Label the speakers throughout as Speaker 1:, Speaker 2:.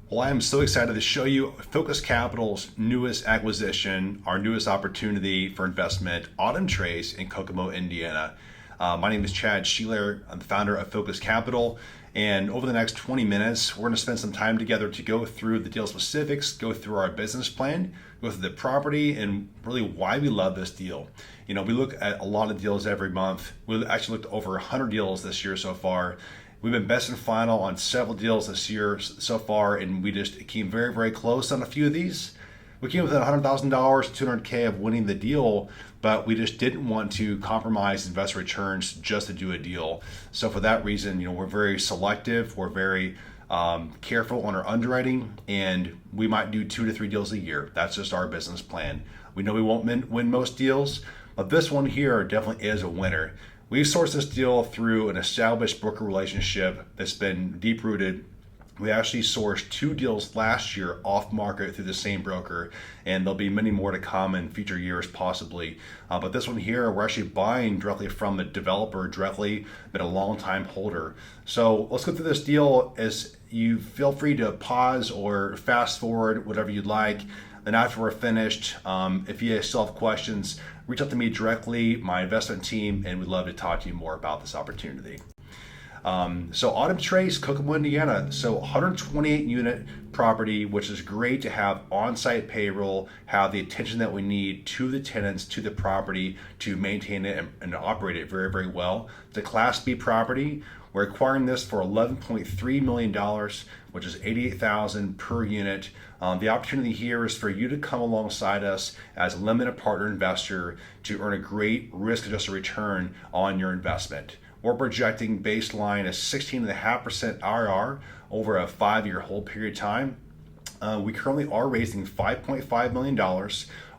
Speaker 1: Well, I am so excited to show you Focus Capital's newest acquisition, our newest opportunity for investment, Autumn Trace in Kokomo, Indiana. My name is Chad Sheeler. I'm the founder of Focus Capital. And over the next 20 minutes, we're going to spend some time together to go through the deal specifics, go through our business plan, go through the property, and really why we love this deal. You know, we look at a lot of deals every month. We actually looked at over 100 deals this year so far. We've been best and final on several deals this year so far, and we just came very, very close on a few of these. We came within $100,000, $200K of winning the deal, but we just didn't want to compromise investor returns just to do a deal. So for that reason, you know, we're very selective. We're very careful on our underwriting, and we might do 2 to 3 deals a year. That's just our business plan. We know we won't win most deals, but this one here definitely is a winner. We sourced this deal through an established broker relationship that's been deep rooted. We actually sourced 2 deals last year off market through the same broker, and there'll be many more to come in future years possibly. But this one here, we're actually buying directly from the developer directly, been a long time holder. So let's go through this deal. As you feel free to pause or fast forward, whatever you'd like. Then after we're finished, if you still have questions, reach out to me directly, my investment team, and we'd love to talk to you more about this opportunity. So Autumn Trace, Kokomo, Indiana. So 128 unit property, which is great to have on-site payroll, have the attention that we need to the tenants, to the property, to maintain it and operate it very, very well. It's a Class B property. We're acquiring this for $11.3 million, which is $88,000 per unit. The opportunity here is for you to come alongside us as a limited partner investor to earn a great risk-adjusted return on your investment. We're projecting baseline a 16.5% IRR over a 5-year hold period of time. We currently are raising $5.5 million.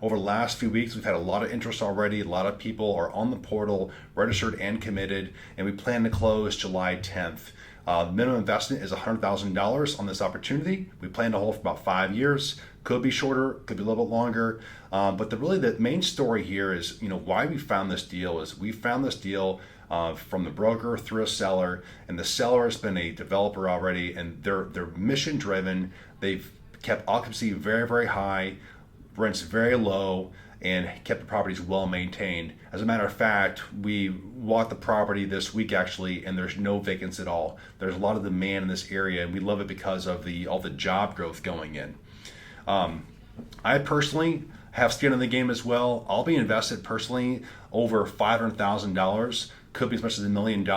Speaker 1: Over the last few weeks, we've had a lot of interest already. A lot of people are on the portal, registered and committed, and we plan to close July 10th. Minimum investment is $100,000 on this opportunity. We plan to hold for about 5 years. Could be shorter, could be a little bit longer. But the main story here is, you know, why we found this deal is we found this deal from the broker through a seller, and the seller has been a developer already, and they're mission driven. They've kept occupancy very, very high, rents very low, and kept the properties well maintained. As a matter of fact, we walked the property this week actually, and there's no vacancy at all. There's a lot of demand in this area, and we love it because of all the job growth going in. I personally have skin in the game as well. I'll be invested personally over $500,000. Could be as much as $1 million.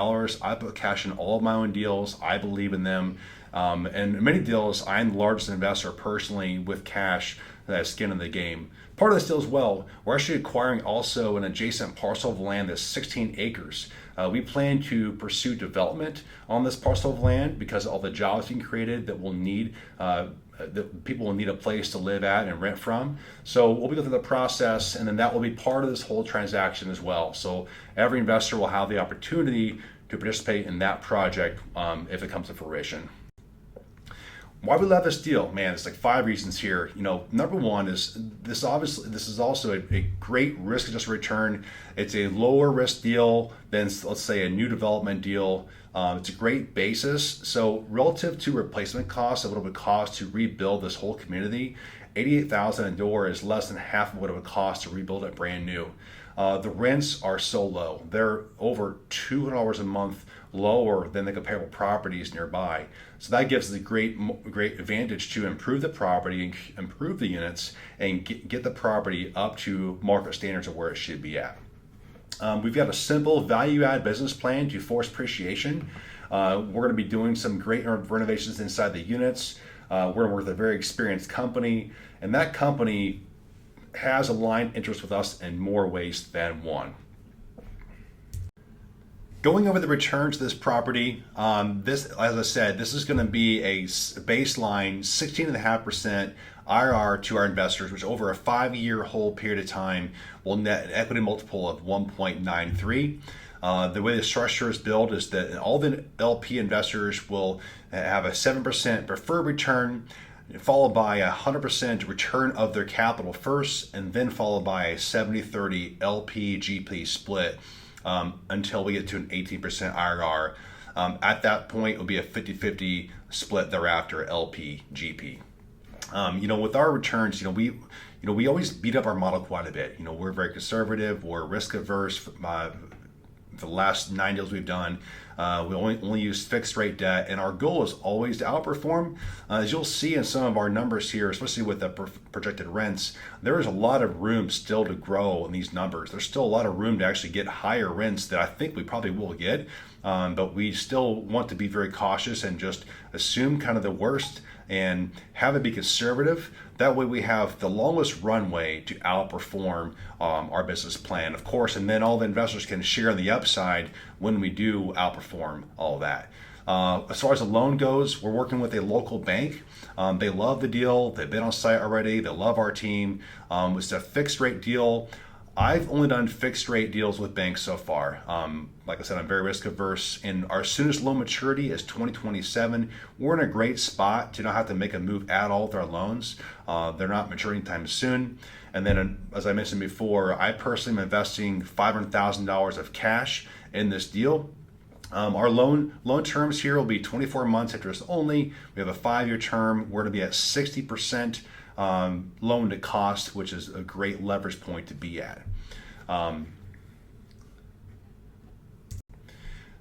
Speaker 1: I put cash in all of my own deals. I believe in them. And many deals, I'm the largest investor personally with cash that has skin in the game. Part of this deal as well, we're actually acquiring also an adjacent parcel of land that's 16 acres. We plan to pursue development on this parcel of land because of all the jobs being created that we'll need. That people will need a place to live at and rent from. So we'll be going through the process, and then that will be part of this whole transaction as well. So every investor will have the opportunity to participate in that project if it comes to fruition. Why we love this deal, man, it's like 5 reasons here. You know, number one is this is also a great risk-adjusted return. It's a lower risk deal than, let's say, a new development deal. It's a great basis. So relative to replacement costs of what it would cost to rebuild this whole community, $88,000 a door is less than half of what it would cost to rebuild it brand new. The rents are so low. They're over $200 a month lower than the comparable properties nearby. So that gives us a great advantage to improve the property and improve the units and get the property up to market standards of where it should be at. We've got a simple value-add business plan to force appreciation. We're going to be doing some great renovations inside the units. We're going to work with a very experienced company, and that company has aligned interest with us in more ways than one. Going over the returns to this property, as I said, this is going to be a baseline 16.5% IRR to our investors, which over a 5-year hold period of time will net an equity multiple of 1.93. The way the structure is built is that all the LP investors will have a 7% preferred return, followed by a 100% return of their capital first, and then followed by a 70-30 LP-GP split until we get to an 18% IRR. At that point, it will be a 50-50 split thereafter, LP, GP. With our returns, we always beat up our model quite a bit. We're very conservative, we're risk averse. The last 9 deals we've done, we only use fixed rate debt, and our goal is always to outperform. As you'll see in some of our numbers here, especially with the projected rents, there is a lot of room still to grow in these numbers. There's still a lot of room to actually get higher rents that I think we probably will get, but we still want to be very cautious and just assume kind of the worst and have it be conservative. That way we have the longest runway to outperform our business plan, of course, and then all the investors can share in the upside when we do outperform all that. As far as the loan goes, we're working with a local bank. They love the deal. They've been on site already. They love our team. It's a fixed rate deal. I've only done fixed rate deals with banks so far. Like I said, I'm very risk averse, and our soonest loan maturity is 2027. We're in a great spot to not have to make a move at all with our loans. They're not maturing time soon. And then, as I mentioned before, I personally am investing $500,000 of cash in this deal. Our loan terms here will be 24 months interest only. We have a 5-year term. We're going to be at 60% loan to cost, which is a great leverage point to be at.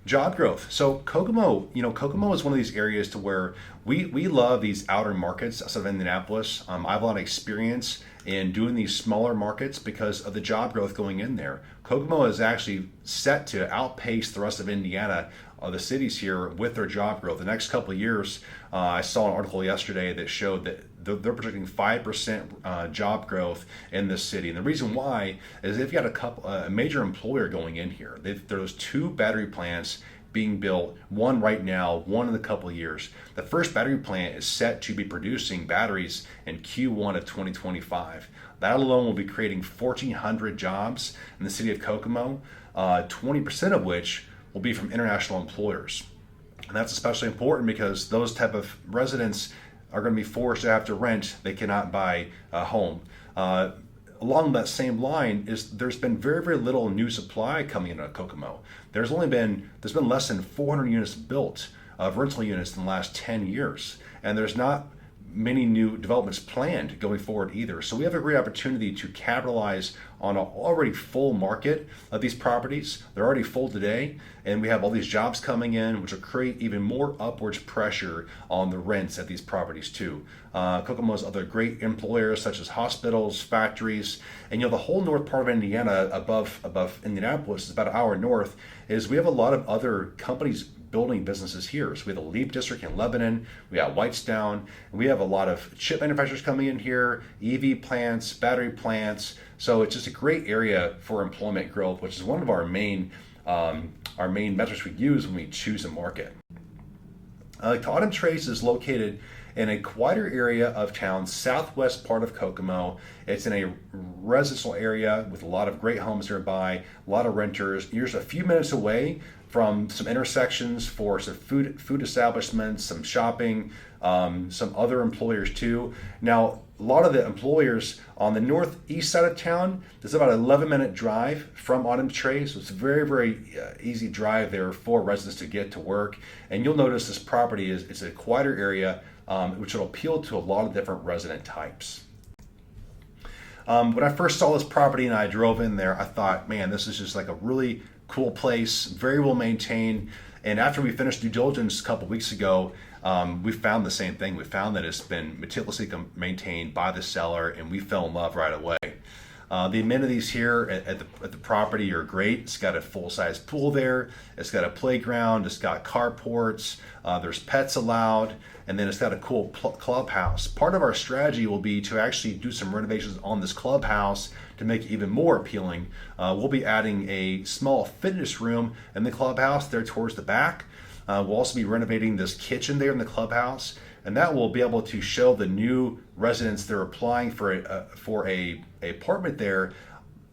Speaker 1: Job growth. So Kokomo, Kokomo is one of these areas to where we love these outer markets outside of Indianapolis. I have a lot of experience in doing these smaller markets because of the job growth going in there. Kokomo is actually set to outpace the rest of Indiana, the cities here, with their job growth. The next couple of years, I saw an article yesterday that showed that they're projecting 5% job growth in this city. And the reason why is they've got a major employer going in here. There's 2 battery plants being built, one right now, one in a couple of years. The first battery plant is set to be producing batteries in Q1 of 2025. That alone will be creating 1,400 jobs in the city of Kokomo, 20% of which will be from international employers. And that's especially important because those type of residents are going to be forced to have to rent. They cannot buy a home. Along that same line there's been very, very little new supply coming into Kokomo. There's been less than 400 units built of rental units in the last 10 years. And there's not many new developments planned going forward either. So we have a great opportunity to capitalize on an already full market of these properties. They're already full today, and we have all these jobs coming in, which will create even more upwards pressure on the rents at these properties too. Kokomo has other great employers such as hospitals, factories, and the whole north part of Indiana, above Indianapolis, is about an hour north. We have a lot of other companies building businesses here. So we have the Leap District in Lebanon, we have Whitestown, and we have a lot of chip manufacturers coming in here, EV plants, battery plants. So it's just a great area for employment growth, which is one of our main metrics we use when we choose a market. Autumn Trace is located in a quieter area of town, southwest part of Kokomo. It's in a residential area with a lot of great homes nearby, a lot of renters. You're just a few minutes away from some intersections for some food establishments, some shopping, some other employers too. Now, a lot of the employers on the northeast side of town, there's about an 11-minute drive from Autumn Trace. So it's a very, very easy drive there for residents to get to work. And you'll notice this property it's a quieter area, which will appeal to a lot of different resident types. When I first saw this property and I drove in there, I thought, man, this is just like a really cool place, very well maintained. And after we finished due diligence a couple weeks ago, we found the same thing. We found that it's been meticulously maintained by the seller, and we fell in love right away. The amenities here at the property are great. It's got a full-size pool there. It's got a playground. It's got carports. There's pets allowed. And then it's got a cool clubhouse. Part of our strategy will be to actually do some renovations on this clubhouse to make it even more appealing. We'll be adding a small fitness room in the clubhouse there towards the back. We'll also be renovating this kitchen there in the clubhouse, and that will be able to show the new residents that are applying for a apartment there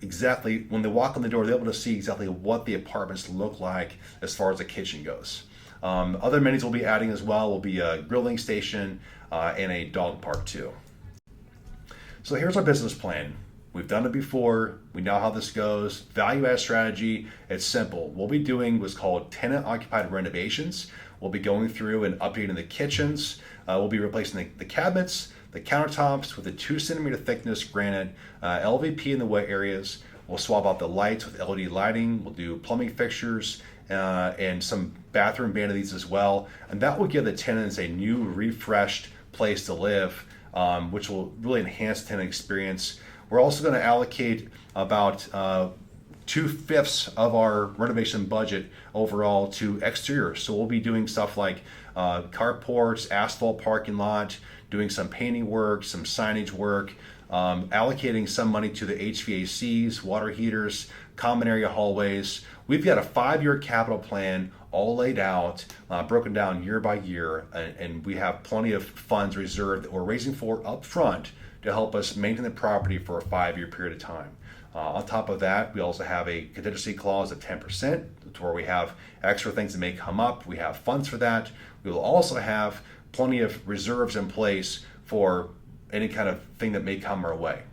Speaker 1: exactly when they walk in the door. They're able to see exactly what the apartments look like as far as the kitchen goes. Other amenities we'll be adding as well will be a grilling station and a dog park too. So here's our business plan. We've done it before. We know how this goes. Value add strategy, it's simple. What we'll be doing was called tenant occupied renovations. We'll be going through and updating the kitchens. We'll be replacing the cabinets, the countertops with a 2 centimeter thickness granite, LVP in the wet areas. We'll swap out the lights with LED lighting. We'll do plumbing fixtures and some bathroom vanities as well. And that will give the tenants a new, refreshed place to live, which will really enhance the tenant experience. We're also going to allocate about 2/5 of our renovation budget overall to exterior. So we'll be doing stuff like carports, asphalt parking lot, doing some painting work, some signage work, allocating some money to the HVACs, water heaters, common area hallways. We've got a 5-year capital plan all laid out, broken down year by year, and we have plenty of funds reserved that we're raising for up front to help us maintain the property for a 5-year period of time. On top of that, we also have a contingency clause of 10%, to where we have extra things that may come up. We have funds for that. We will also have plenty of reserves in place for any kind of thing that may come our way.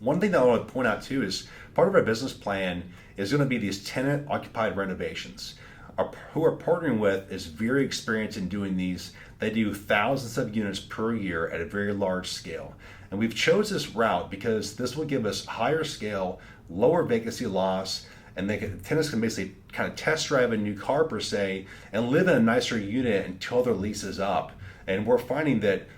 Speaker 1: One thing that I want to point out too is part of our business plan is going to be these tenant occupied renovations. Who we're partnering with is very experienced in doing these. They do thousands of units per year at a very large scale. And we've chose this route because this will give us higher scale, lower vacancy loss, and tenants can basically kind of test drive a new car per se and live in a nicer unit until their lease is up. And we're finding that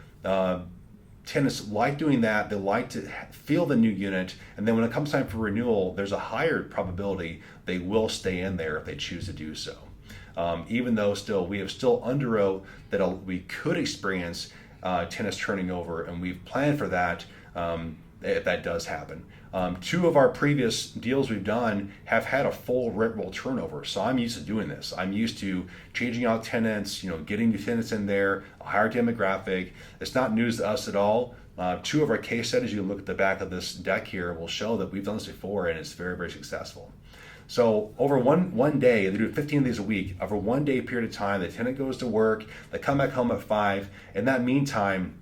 Speaker 1: tenants like doing that. They like to feel the new unit, and then when it comes time for renewal, there's a higher probability they will stay in there if they choose to do so. Even though we have still underwrote that we could experience tenants turning over, and we've planned for that if that does happen. 2 of our previous deals we've done have had a full rent roll turnover, so I'm used to doing this. I'm used to changing out tenants, getting new tenants in there, a higher demographic. It's not news to us at all. 2 of our case studies, you can look at the back of this deck here, will show that we've done this before, and it's very, very successful. So over one day, they do 15 of these a week. Over 1 day period of time, the tenant goes to work, they come back home at 5. In that meantime,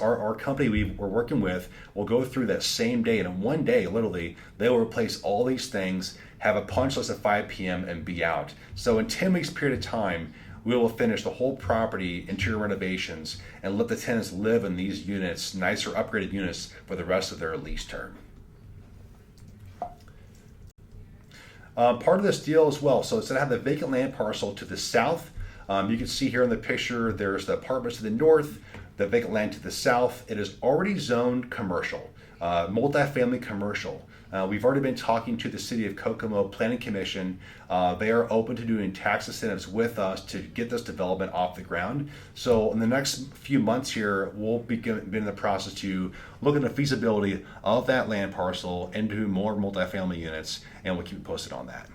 Speaker 1: our company we're working with will go through that same day, and in 1 day, literally, they will replace all these things, have a punch list at 5 p.m. and be out. So in 10 weeks period of time, we will finish the whole property, interior renovations, and let the tenants live in these units, nicer upgraded units, for the rest of their lease term. Part of this deal as well, so it's going to have the vacant land parcel to the south. You can see here in the picture, there's the apartments to the north, the vacant land to the south. It is already zoned commercial, multifamily commercial. We've already been talking to the City of Kokomo Planning Commission. They are open to doing tax incentives with us to get this development off the ground. So in the next few months here, we'll begin the process to look at the feasibility of that land parcel into more multifamily units, and we'll keep you posted on that.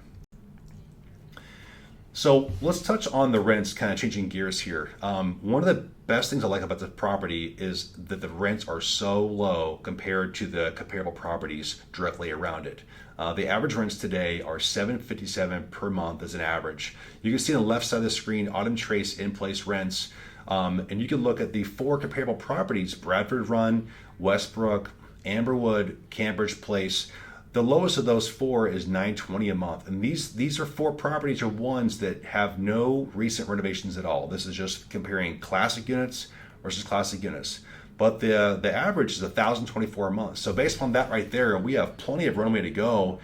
Speaker 1: So let's touch on the rents, kind of changing gears here. One of the best things I like about the property is that the rents are so low compared to the comparable properties directly around it. The average rents today are $757 per month as an average. You can see on the left side of the screen, Autumn Trace in-place rents, and you can look at the 4 comparable properties: Bradford Run, Westbrook, Amberwood, Cambridge Place. The lowest of those 4 is $920 a month, and these are 4 properties or ones that have no recent renovations at all. This is just comparing classic units versus classic units. But the average is $1,024 a month. So based on that right there, we have plenty of runway to go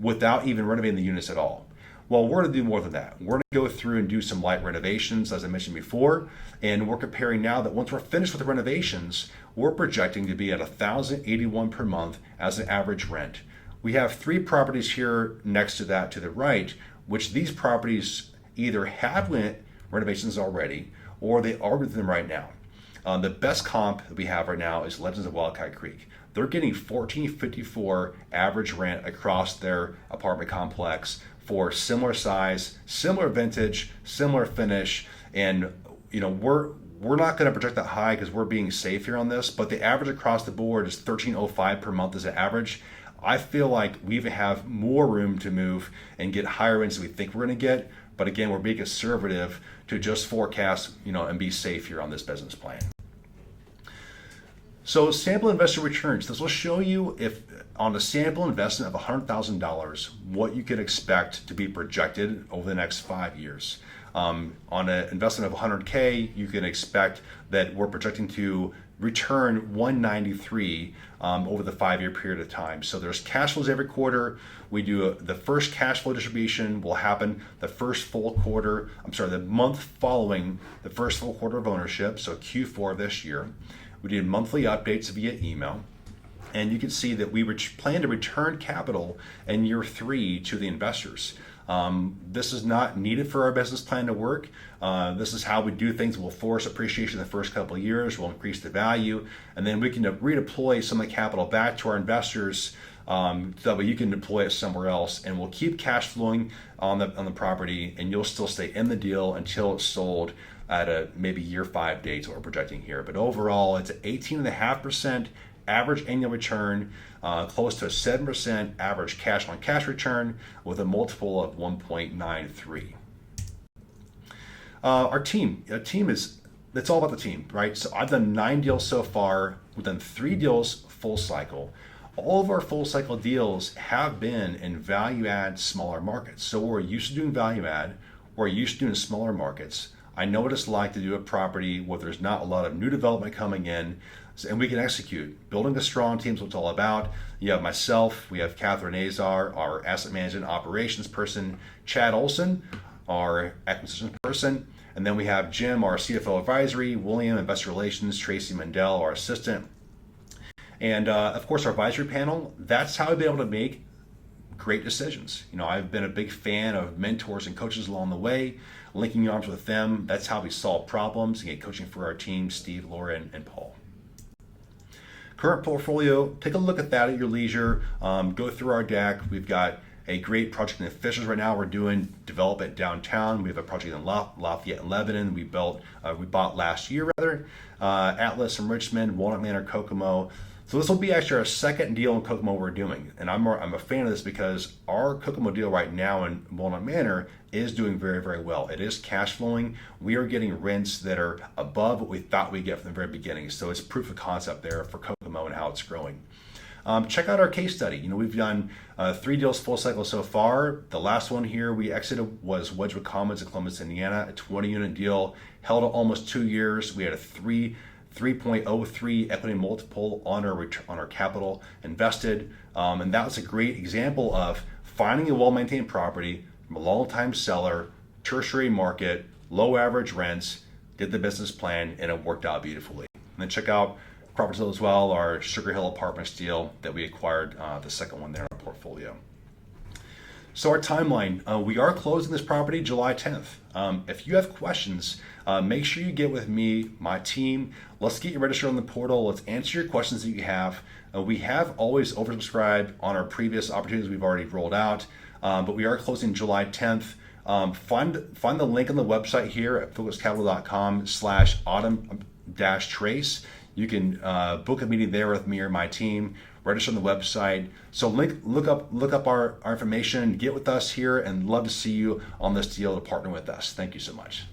Speaker 1: without even renovating the units at all. Well, we're going to do more than that. We're going to go through and do some light renovations, as I mentioned before, and we're comparing now that once we're finished with the renovations, we're projecting to be at $1,081 per month as an average rent. We have 3 properties here next to that to the right, which these properties either have renovations already or they are with them right now. The best comp that we have right now is Legends of Wildcat Creek. They're getting $1,454 average rent across their apartment complex for similar size, similar vintage, similar finish, and we're not going to project that high because we're being safe here on this, but the average across the board is $1,305 per month as an average. I feel like we even have more room to move and get higher rents than we think we're going to get. But again, we're being conservative to just forecast, and be safe here on this business plan. So sample investor returns. This will show you if on a sample investment of $100,000, what you can expect to be projected over the next 5 years. On an investment of 100K, you can expect that we're projecting to return 193 over the 5-year period of time. So there's cash flows every quarter. We do the first cash flow distribution will happen the the month following the first full quarter of ownership, so Q4 this year. We did monthly updates via email. And you can see that we plan to return capital in year 3 to the investors. This is not needed for our business plan to work. This is how we do things. We'll force appreciation the first couple of years. We'll increase the value, and then we can redeploy some of the capital back to our investors. So that way you can deploy it somewhere else, and we'll keep cash flowing on the property, and you'll still stay in the deal until it's sold at a maybe year 5 date, what we're projecting here. But overall, it's an 18.5% average annual return, close to a 7% average cash on cash return with a multiple of 1.93. Our team it's all about the team, right? So I've done 9 deals so far. We've done 3 deals full cycle. All of our full cycle deals have been in value add smaller markets. So we're used to doing value add, we're used to doing smaller markets. I know what it's like to do a property where there's not a lot of new development coming in, and we can execute. Building a strong team is what it's all about. You have myself, we have Catherine Azar, our asset management operations person, Chad Olson, our acquisition person, and then we have Jim, our CFO advisory, William, investor relations, Tracy Mendel, our assistant, and of course our advisory panel. That's how I've been able to make great decisions. I've been a big fan of mentors and coaches along the way, linking arms with them. That's how we solve problems and get coaching for our team, Steve, Laura, and Paul. Current portfolio, take a look at that at your leisure. Go through our deck. We've got a great project in the Fishers right now. We're doing development downtown. We have a project in Lafayette and Lebanon we bought last year Atlas in Richmond, Walnut Manor, Kokomo. So this will be actually our second deal in Kokomo we're doing, and I'm a fan of this because our Kokomo deal right now in Walnut Manor is doing very, very well. It is cash flowing. We are getting rents that are above what we thought we'd get from the very beginning. So it's proof of concept there for Kokomo and how it's growing. Check out our case study. We've done 3 deals full cycle so far. The last one here we exited was Wedgewood Commons in Columbus, Indiana, a 20-unit deal, held almost 2 years. We had a 3.03 equity multiple on our capital invested, and that was a great example of finding a well-maintained property from a long-time seller, tertiary market, low average rents, did the business plan, and it worked out beautifully. And then check out properties as well, our Sugar Hill Apartments deal that we acquired, the second one there in our portfolio. So our timeline, we are closing this property July 10th. If you have questions, make sure you get with me, my team. Let's get you registered on the portal. Let's answer your questions that you have. We have always oversubscribed on our previous opportunities we've already rolled out, but we are closing July 10th. Find the link on the website here at focuscapital.com/autumn-trace. You can book a meeting there with me or my team. Register on the website. So look up our information, get with us here, and love to see you on this deal to partner with us. Thank you so much.